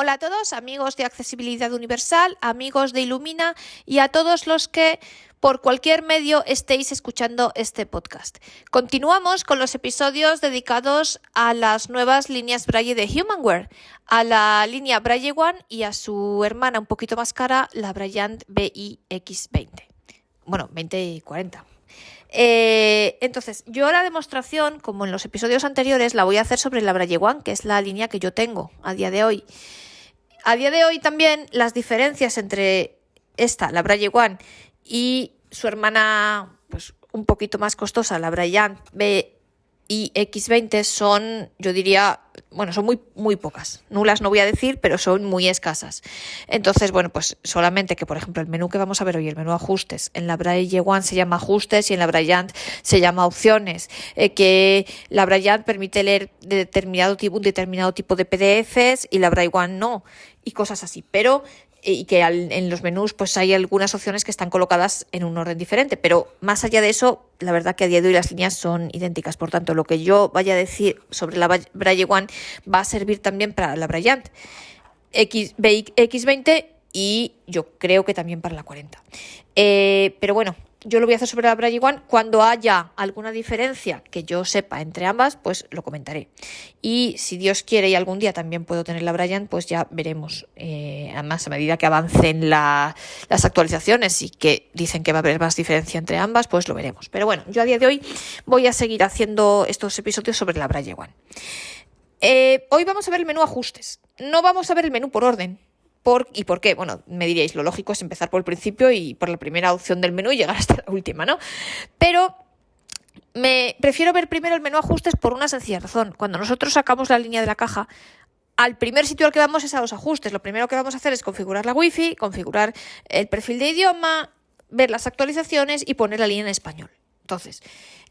Hola a todos, amigos de Accesibilidad Universal, amigos de Illumina y a todos los que por cualquier medio estéis escuchando este podcast. Continuamos con los episodios dedicados a las nuevas líneas Braille de Humanware, a la línea Braille One y a su hermana un poquito más cara, la Brailliant BIX20. Bueno, 20 y 40. Entonces, yo la demostración, como en los episodios anteriores, la voy a hacer sobre la Braille One, que es la línea que yo tengo a día de hoy. A día de hoy también las diferencias entre esta, la Braille One, y su hermana, pues un poquito más costosa, la Brailliant BIX20, son, yo diría, bueno, son muy pocas. Nulas no voy a decir, pero son muy escasas. Entonces, bueno, pues solamente que, por ejemplo, el menú que vamos a ver hoy, el menú ajustes, en la Braille One se llama ajustes y en la Brailliant se llama opciones, que la Brailliant permite leer un determinado tipo de PDFs y la Braille One no, y cosas así, pero y que en los menús pues hay algunas opciones que están colocadas en un orden diferente, pero más allá de eso, la verdad que a día de hoy las líneas son idénticas. Por tanto, lo que yo vaya a decir sobre la Braille One va a servir también para la Brailliant X20 y yo creo que también para la 40. Pero bueno, yo lo voy a hacer sobre la Braille One. Cuando haya alguna diferencia que yo sepa entre ambas, pues lo comentaré. Y si Dios quiere y algún día también puedo tener la Brailliant, pues ya veremos. Además, a medida que avancen las actualizaciones y que dicen que va a haber más diferencia entre ambas, pues lo veremos. Pero bueno, yo a día de hoy voy a seguir haciendo estos episodios sobre la Braille One. Hoy vamos a ver el menú ajustes. No vamos a ver el menú por orden. ¿Y por qué? Bueno, me diríais, lo lógico es empezar por el principio y por la primera opción del menú y llegar hasta la última, ¿no? Pero prefiero ver primero el menú ajustes por una sencilla razón. Cuando nosotros sacamos la línea de la caja, al primer sitio al que vamos es a los ajustes. Lo primero que vamos a hacer es configurar la Wi-Fi, configurar el perfil de idioma, ver las actualizaciones y poner la línea en español. Entonces,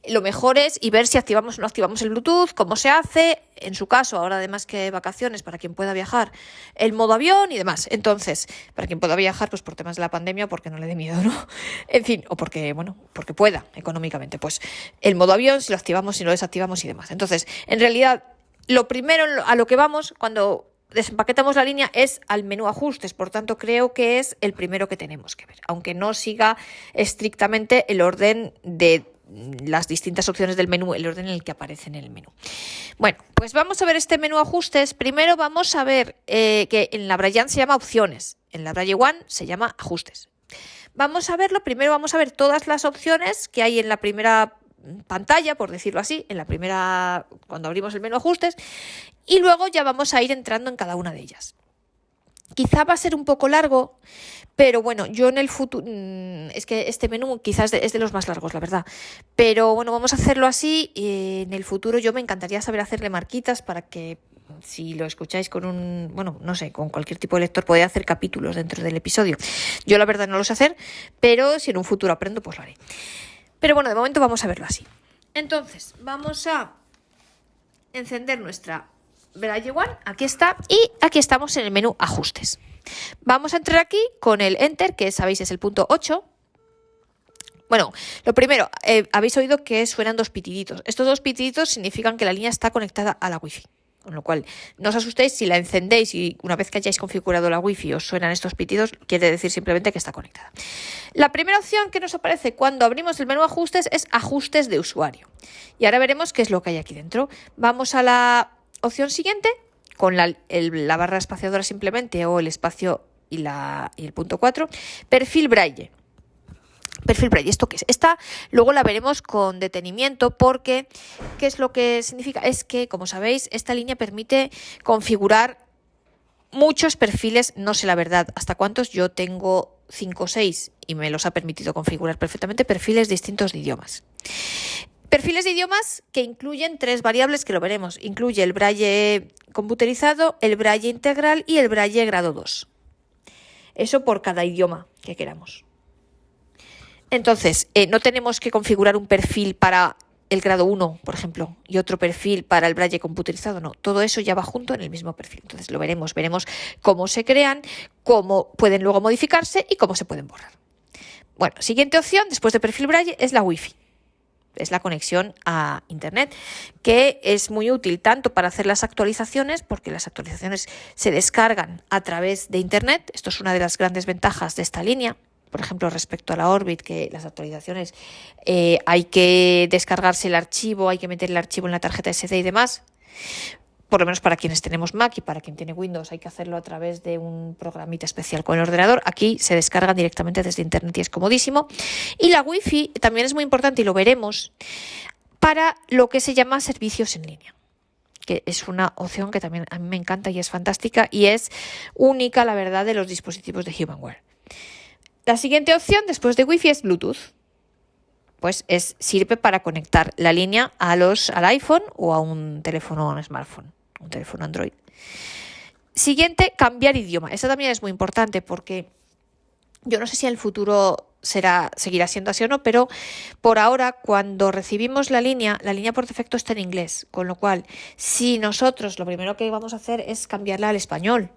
lo mejor es ver si activamos o no activamos el Bluetooth, cómo se hace, en su caso, ahora además que vacaciones, para quien pueda viajar, el modo avión y demás. Entonces, para quien pueda viajar, pues por temas de la pandemia, porque no le dé miedo, ¿no? En fin, o porque pueda económicamente, pues el modo avión, si lo activamos, si lo desactivamos y demás. Entonces, en realidad, lo primero a lo que vamos cuando desempaquetamos la línea es al menú ajustes, por tanto creo que es el primero que tenemos que ver, aunque no siga estrictamente el orden de las distintas opciones del menú, el orden en el que aparece en el menú. Bueno, pues vamos a ver este menú ajustes. Primero vamos a ver que en la Brailliant se llama opciones, en la Braille One se llama ajustes. Vamos a verlo, primero vamos a ver todas las opciones que hay en la primera pantalla, por decirlo así, cuando abrimos el menú ajustes, y luego ya vamos a ir entrando en cada una de ellas. Quizá va a ser un poco largo, pero bueno, yo en el futuro, es que este menú quizás es de los más largos, la verdad, pero bueno, vamos a hacerlo así y en el futuro yo me encantaría saber hacerle marquitas para que si lo escucháis con con cualquier tipo de lector, podéis hacer capítulos dentro del episodio. Yo la verdad no lo sé hacer, pero si en un futuro aprendo, pues lo haré. Pero bueno, de momento vamos a verlo así. Entonces, vamos a encender nuestra Braille One, aquí está, y aquí estamos en el menú ajustes. Vamos a entrar aquí con el Enter, que sabéis es el punto 8. Bueno, lo primero, habéis oído que suenan dos pitiditos. Estos dos pitiditos significan que la línea está conectada a la Wi-Fi. Con lo cual, no os asustéis si la encendéis y una vez que hayáis configurado la Wi-Fi os suenan estos pitidos, quiere decir simplemente que está conectada. La primera opción que nos aparece cuando abrimos el menú ajustes es ajustes de usuario. Y ahora veremos qué es lo que hay aquí dentro. Vamos a la opción siguiente, con la barra espaciadora simplemente o el espacio y el punto 4, perfil Braille. Perfil Braille, ¿esto qué es? Esta luego la veremos con detenimiento porque ¿qué es lo que significa? Es que, como sabéis, esta línea permite configurar muchos perfiles, no sé la verdad hasta cuántos, yo tengo 5 o 6 y me los ha permitido configurar perfectamente, perfiles distintos de idiomas. Perfiles de idiomas que incluyen 3 variables que lo veremos. Incluye el Braille computerizado, el Braille integral y el Braille grado 2. Eso por cada idioma que queramos. Entonces, no tenemos que configurar un perfil para el grado 1, por ejemplo, y otro perfil para el Braille computerizado, no. Todo eso ya va junto en el mismo perfil. Entonces lo veremos cómo se crean, cómo pueden luego modificarse y cómo se pueden borrar. Bueno, siguiente opción, después de perfil Braille, es la Wi-Fi. es la conexión a Internet, que es muy útil tanto para hacer las actualizaciones, porque las actualizaciones se descargan a través de Internet. Esto es una de las grandes ventajas de esta línea. Por ejemplo, respecto a la Orbit, que las actualizaciones hay que descargarse el archivo, hay que meter el archivo en la tarjeta SD y demás. Por lo menos para quienes tenemos Mac y para quien tiene Windows hay que hacerlo a través de un programita especial con el ordenador. Aquí se descargan directamente desde Internet y es comodísimo. Y la Wi-Fi también es muy importante y lo veremos para lo que se llama servicios en línea, que es una opción que también a mí me encanta y es fantástica y es única, la verdad, de los dispositivos de Humanware. La siguiente opción después de Wi-Fi es Bluetooth. Pues sirve para conectar la línea al iPhone o a un teléfono o un smartphone, un teléfono Android. Siguiente, cambiar idioma. Esto también es muy importante porque yo no sé si en el futuro seguirá siendo así o no, pero por ahora cuando recibimos la línea por defecto está en inglés, con lo cual si nosotros lo primero que vamos a hacer es cambiarla al español.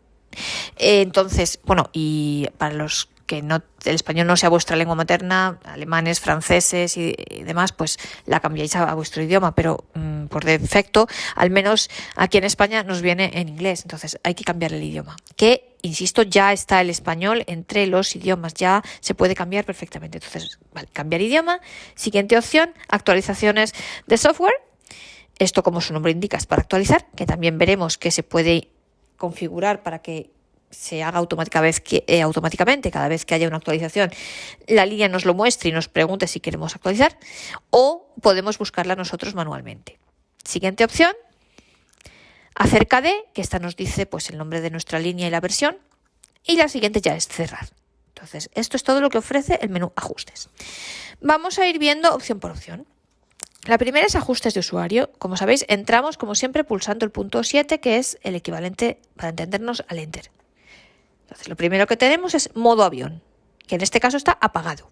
Entonces, bueno, y para los que el español no sea vuestra lengua materna, alemanes, franceses y demás, pues la cambiáis a vuestro idioma, pero por defecto, al menos aquí en España nos viene en inglés, entonces hay que cambiar el idioma, que, insisto, ya está el español entre los idiomas, ya se puede cambiar perfectamente. Entonces, vale, cambiar idioma. Siguiente opción, actualizaciones de software. Esto, como su nombre indica, es para actualizar, que también veremos que se puede configurar para que se haga automáticamente cada vez que haya una actualización, la línea nos lo muestre y nos pregunte si queremos actualizar, o podemos buscarla nosotros manualmente. Siguiente opción, acerca de, que esta nos dice pues el nombre de nuestra línea y la versión, y la siguiente ya es cerrar. Entonces, esto es todo lo que ofrece el menú ajustes. Vamos a ir viendo opción por opción. La primera es ajustes de usuario. Como sabéis, entramos como siempre pulsando el punto 7, que es el equivalente, para entendernos, al Enter. Entonces, lo primero que tenemos es modo avión, que en este caso está apagado.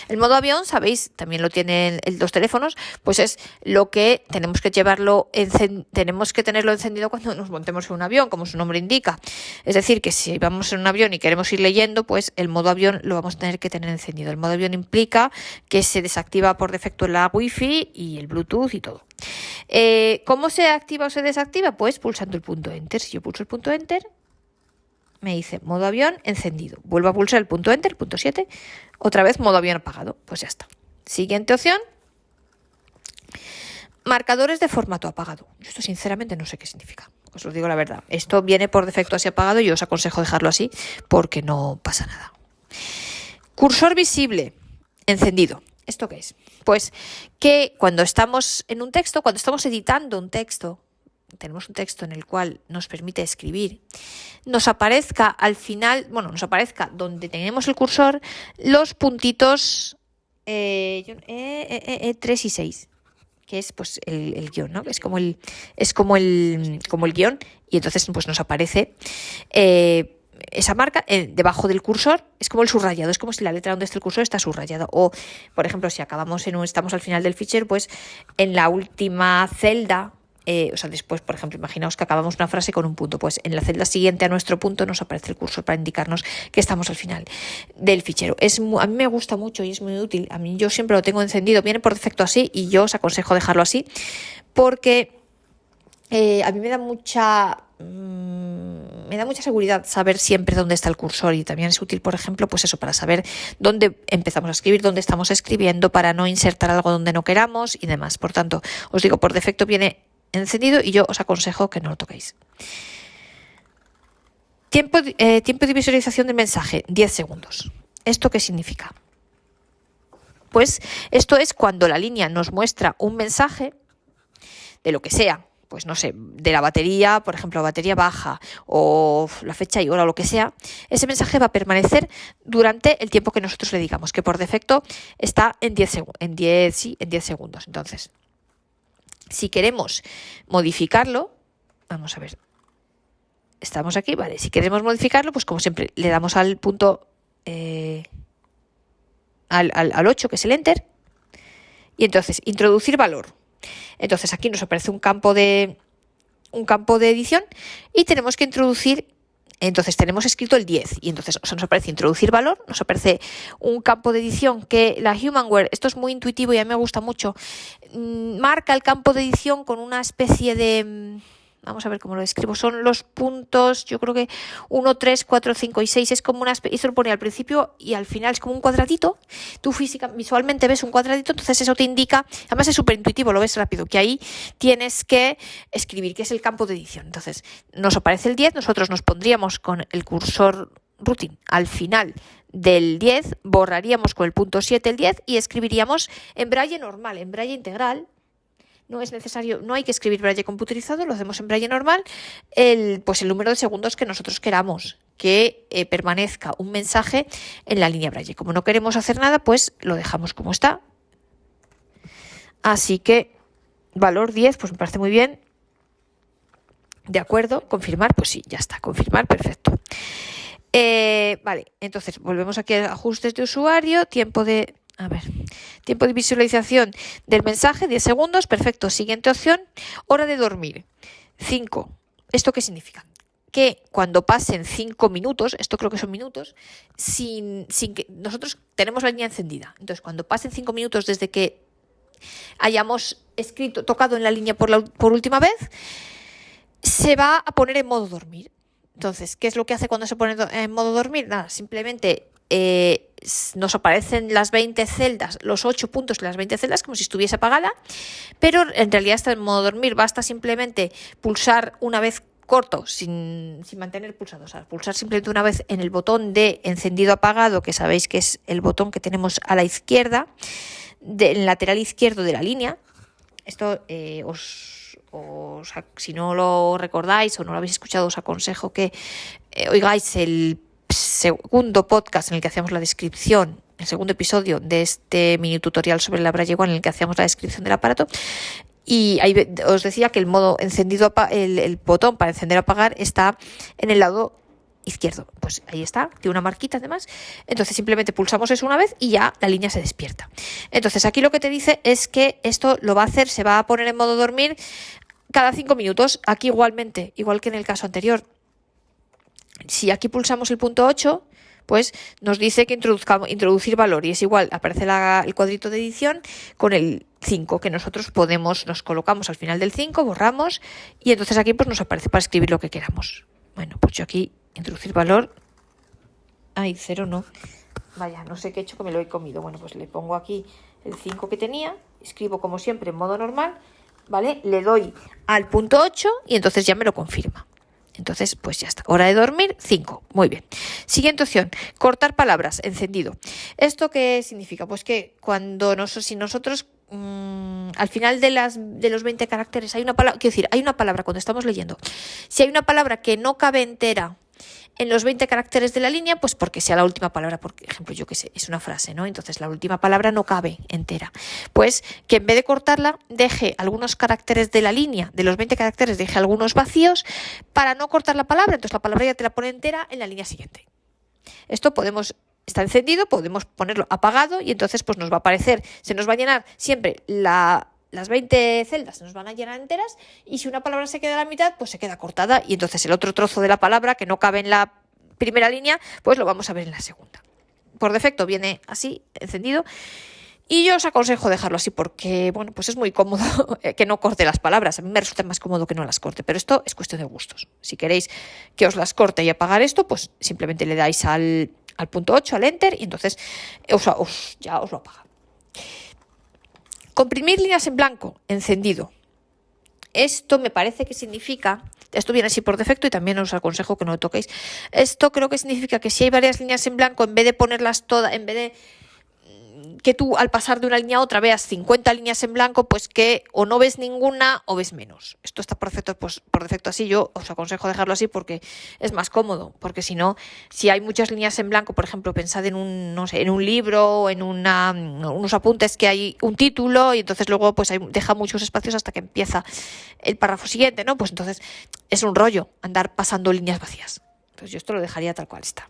El modo avión, sabéis, también lo tienen los teléfonos, pues es lo que tenemos que tenemos que tenerlo encendido cuando nos montemos en un avión, como su nombre indica. Es decir, que si vamos en un avión y queremos ir leyendo, pues el modo avión lo vamos a tener que tener encendido. El modo avión implica que se desactiva por defecto la Wi-Fi y el Bluetooth y todo. ¿Cómo se activa o se desactiva? Pues pulsando el punto Enter. Si yo pulso el punto Enter, me dice modo avión encendido. Vuelvo a pulsar el punto Enter, punto 7, otra vez modo avión apagado. Pues ya está. Siguiente opción, marcadores de formato apagado. Yo esto sinceramente no sé qué significa, os lo digo la verdad. Esto viene por defecto así apagado y yo os aconsejo dejarlo así porque no pasa nada. Cursor visible encendido. ¿Esto qué es? Pues que cuando estamos en un texto, cuando estamos editando un texto, tenemos un texto en el cual nos permite escribir, nos aparezca al final, nos aparezca donde tenemos el cursor los puntitos 3 y 6, que es pues el guión, ¿no? Es como el guión, y entonces pues nos aparece esa marca debajo del cursor. Es como el subrayado, es como si la letra donde está el cursor está subrayada. O, por ejemplo, si estamos al final del fichero, pues en la última celda, después, por ejemplo, imaginaos que acabamos una frase con un punto, pues en la celda siguiente a nuestro punto nos aparece el cursor para indicarnos que estamos al final del fichero. A mí me gusta mucho y es muy útil. A mí yo siempre lo tengo encendido, viene por defecto así y yo os aconsejo dejarlo así porque a mí me da mucha seguridad saber siempre dónde está el cursor, y también es útil, por ejemplo, pues eso, para saber dónde empezamos a escribir, dónde estamos escribiendo, para no insertar algo donde no queramos y demás. Por tanto, os digo, por defecto viene encendido y yo os aconsejo que no lo toquéis. Tiempo de visualización del mensaje, 10 segundos. ¿Esto qué significa? Pues esto es cuando la línea nos muestra un mensaje de lo que sea, pues no sé, de la batería, por ejemplo, batería baja o la fecha y hora o lo que sea. Ese mensaje va a permanecer durante el tiempo que nosotros le digamos, que por defecto está en 10 segundos. Entonces, si queremos modificarlo, vamos a ver, estamos aquí, vale, si queremos modificarlo, pues como siempre le damos al punto, al 8, que es el Enter, y entonces introducir valor. Entonces aquí nos aparece un campo de edición y tenemos que introducir Entonces tenemos escrito el 10 y entonces nos aparece introducir valor, nos aparece un campo de edición que la Humanware, esto es muy intuitivo y a mí me gusta mucho, marca el campo de edición con una especie de... Vamos a ver cómo lo describo. Son los puntos, yo creo que 1, 3, 4, 5 y 6. Es como una especie, eso lo pone al principio y al final es como un cuadradito. Tú visualmente ves un cuadradito, entonces eso te indica, además es súper intuitivo, lo ves rápido, que ahí tienes que escribir, que es el campo de edición. Entonces nos aparece el 10, nosotros nos pondríamos con el cursor routine al final del 10, borraríamos con el punto 7 el 10 y escribiríamos en braille normal, en braille integral. No es necesario, no hay que escribir braille computerizado, lo hacemos en braille normal, el número de segundos que nosotros queramos que permanezca un mensaje en la línea braille. Como no queremos hacer nada, pues lo dejamos como está. Así que valor 10, pues me parece muy bien. De acuerdo, confirmar, pues sí, ya está, confirmar, perfecto. Vale, entonces volvemos aquí a ajustes de usuario, tiempo de visualización del mensaje, 10 segundos, perfecto. Siguiente opción, hora de dormir, 5. ¿Esto qué significa? Que cuando pasen 5 minutos, esto creo que son minutos, sin que nosotros tenemos la línea encendida. Entonces, cuando pasen 5 minutos desde que hayamos tocado en la línea por última vez, se va a poner en modo dormir. Entonces, ¿qué es lo que hace cuando se pone en modo dormir? Nada, simplemente nos aparecen las 20 celdas, los 8 puntos de las 20 celdas como si estuviese apagada, pero en realidad está en modo dormir. Basta simplemente pulsar una vez corto, sin mantener pulsado, o sea, pulsar simplemente una vez en el botón de encendido apagado, que sabéis que es el botón que tenemos a la izquierda, del lateral izquierdo de la línea. Esto si no lo recordáis o no lo habéis escuchado, os aconsejo que oigáis el segundo podcast en el que hacíamos la descripción, el segundo episodio de este mini tutorial sobre la Braille One en el que hacíamos la descripción del aparato. Y ahí os decía que el modo encendido, el botón para encender o apagar está en el lado izquierdo. Pues ahí está, tiene una marquita además. Entonces simplemente pulsamos eso una vez y ya la línea se despierta. Entonces aquí lo que te dice es que esto lo va a hacer, se va a poner en modo dormir cada 5 minutos. Aquí igualmente, igual que en el caso anterior. Si aquí pulsamos el punto 8, pues nos dice que introducir valor y es igual, aparece el cuadrito de edición con el 5 que nosotros nos colocamos al final del 5, borramos y entonces aquí pues nos aparece para escribir lo que queramos. Bueno, pues yo aquí introducir valor, 0 no, vaya, no sé qué he hecho que me lo he comido. Bueno, pues le pongo aquí el 5 que tenía, escribo como siempre en modo normal, ¿vale? Le doy al punto 8 y entonces ya me lo confirma. Entonces, pues ya está. Hora de dormir, 5. Muy bien. Siguiente opción, cortar palabras, encendido. ¿Esto qué significa? Pues que si nosotros al final de los 20 caracteres hay una palabra, quiero decir, hay una palabra cuando estamos leyendo. Si hay una palabra que no cabe entera en los 20 caracteres de la línea, pues porque sea la última palabra, por ejemplo, yo qué sé, es una frase, ¿no? Entonces la última palabra no cabe entera. Pues que en vez de cortarla, deje algunos caracteres de la línea, de los 20 caracteres, deje algunos vacíos para no cortar la palabra, entonces la palabra ya te la pone entera en la línea siguiente. Esto está encendido, podemos ponerlo apagado y entonces pues nos va a aparecer, se nos va a llenar siempre las 20 celdas se nos van a llenar enteras y si una palabra se queda a la mitad, pues se queda cortada y entonces el otro trozo de la palabra que no cabe en la primera línea, pues lo vamos a ver en la segunda. Por defecto viene así, encendido, y yo os aconsejo dejarlo así porque, bueno, pues es muy cómodo que no corte las palabras. A mí me resulta más cómodo que no las corte, pero esto es cuestión de gustos. Si queréis que os las corte y apagar esto, pues simplemente le dais al punto 8, al Enter, y entonces ya os lo apaga. Comprimir líneas en blanco, encendido. Esto me parece que significa, esto viene así por defecto y también os aconsejo que no lo toquéis. Esto creo que significa que si hay varias líneas en blanco, en vez de ponerlas todas, en vez de que tú al pasar de una línea a otra veas 50 líneas en blanco, pues que o no ves ninguna o ves menos. Esto está por defecto así, yo os aconsejo dejarlo así porque es más cómodo, porque si no, si hay muchas líneas en blanco, por ejemplo, pensad en un libro o en unos apuntes que hay un título y entonces luego pues deja muchos espacios hasta que empieza el párrafo siguiente, ¿no? Pues entonces es un rollo andar pasando líneas vacías. Entonces yo esto lo dejaría tal cual está.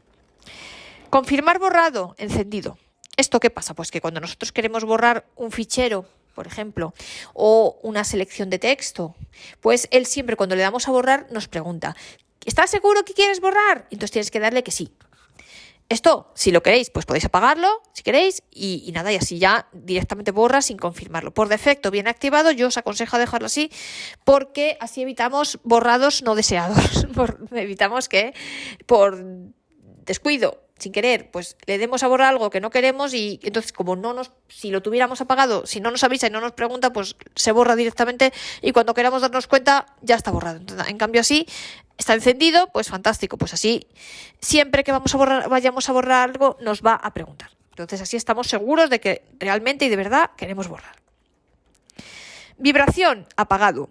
Confirmar borrado, encendido. ¿Esto qué pasa? Pues que cuando nosotros queremos borrar un fichero, por ejemplo, o una selección de texto, pues él siempre cuando le damos a borrar nos pregunta ¿Estás seguro que quieres borrar? Entonces tienes que darle que sí. Esto, si lo queréis, pues podéis apagarlo, si queréis, y nada, y así ya directamente borra sin confirmarlo. Por defecto, bien activado, yo os aconsejo dejarlo así, porque así evitamos borrados no deseados. Evitamos que por descuido, sin querer, pues le demos a borrar algo que no queremos y entonces si lo tuviéramos apagado, si no nos avisa y no nos pregunta, pues se borra directamente y cuando queramos darnos cuenta ya está borrado. Entonces, en cambio así está encendido, pues fantástico, pues así siempre que vayamos a borrar algo nos va a preguntar. Entonces así estamos seguros de que realmente y de verdad queremos borrar. Vibración, apagado.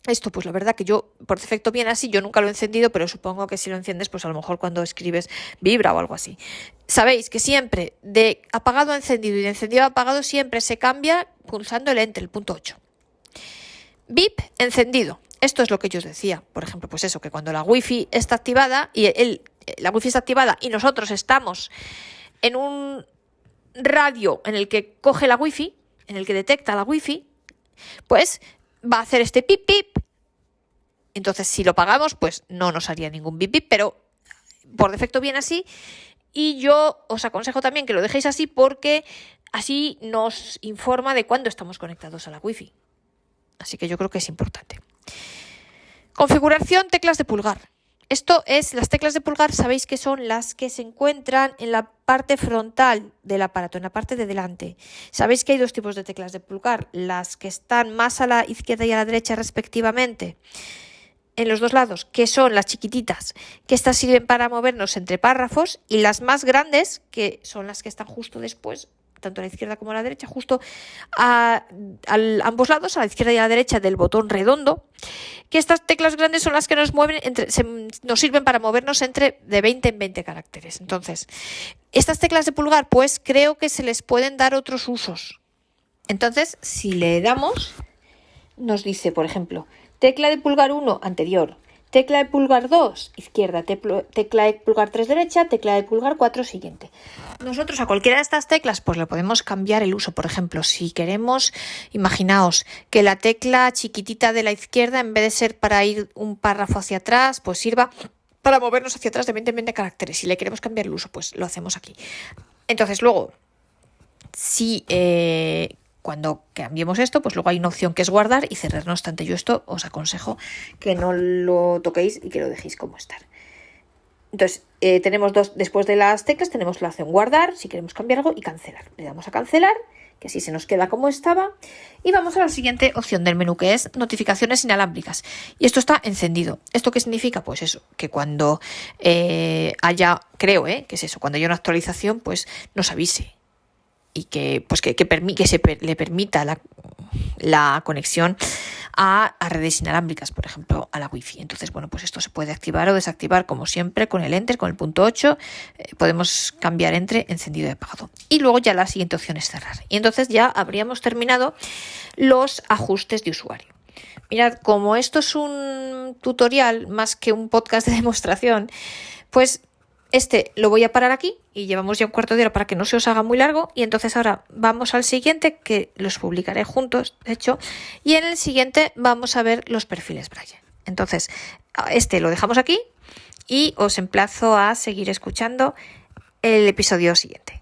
Esto, pues la verdad que yo, por defecto viene así, yo nunca lo he encendido, pero supongo que si lo enciendes, pues a lo mejor cuando escribes vibra o algo así. Sabéis que siempre de apagado a encendido y de encendido a apagado siempre se cambia pulsando el Enter, el punto 8. VIP, encendido. Esto es lo que yo os decía. Por ejemplo, pues eso, que cuando la Wi-Fi está activada la Wi-Fi está activada y nosotros estamos en un radio en el que coge la Wi-Fi, en el que detecta la Wi-Fi, pues va a hacer este pip pip. Entonces, si lo pagamos, pues no nos haría ningún pip pip, pero por defecto viene así. Y yo os aconsejo también que lo dejéis así porque así nos informa de cuándo estamos conectados a la Wi-Fi. Así que yo creo que es importante. Configuración, teclas de pulgar. Esto es, las teclas de pulgar sabéis que son las que se encuentran en la parte frontal del aparato, en la parte de delante. Sabéis que hay dos tipos de teclas de pulgar, las que están más a la izquierda y a la derecha respectivamente, en los dos lados, que son las chiquititas, que estas sirven para movernos entre párrafos, y las más grandes, que son las que están justo después, tanto a la izquierda como a la derecha, justo a ambos lados, a la izquierda y a la derecha del botón redondo, que estas teclas grandes son las que nos mueven nos sirven para movernos de 20 en 20 caracteres. Entonces, estas teclas de pulgar, pues creo que se les pueden dar otros usos. Entonces, si le damos, nos dice, por ejemplo, tecla de pulgar 1, anterior. Tecla de pulgar 2, izquierda. Tecla de pulgar 3, derecha. Tecla de pulgar 4, siguiente. Nosotros a cualquiera de estas teclas pues le podemos cambiar el uso. Por ejemplo, si queremos, imaginaos que la tecla chiquitita de la izquierda, en vez de ser para ir un párrafo hacia atrás, pues sirva para movernos hacia atrás de 20 en 20 caracteres. Si le queremos cambiar el uso, pues lo hacemos aquí. Entonces luego, si cuando cambiemos esto, pues luego hay una opción que es guardar y cerrar. No obstante, yo esto os aconsejo que no lo toquéis y que lo dejéis como estar. Entonces, tenemos después de las teclas, tenemos la opción guardar, si queremos cambiar algo, y cancelar. Le damos a cancelar, que así se nos queda como estaba. Y vamos a la siguiente opción del menú, que es notificaciones inalámbricas. Y esto está encendido. ¿Esto qué significa? Pues eso, que cuando haya, que es eso, cuando haya una actualización, pues nos avise. Y que le permita la conexión a redes inalámbricas, por ejemplo, a la Wi-Fi. Entonces, bueno, pues esto se puede activar o desactivar como siempre con el Enter, con el punto 8. Podemos cambiar entre encendido y apagado. Y luego ya la siguiente opción es cerrar. Y entonces ya habríamos terminado los ajustes de usuario. Mirad, como esto es un tutorial más que un podcast de demostración, pues lo voy a parar aquí y llevamos ya un cuarto de hora para que no se os haga muy largo, y entonces ahora vamos al siguiente, que los publicaré juntos, de hecho, y en el siguiente vamos a ver los perfiles Braille. Entonces, lo dejamos aquí y os emplazo a seguir escuchando el episodio siguiente.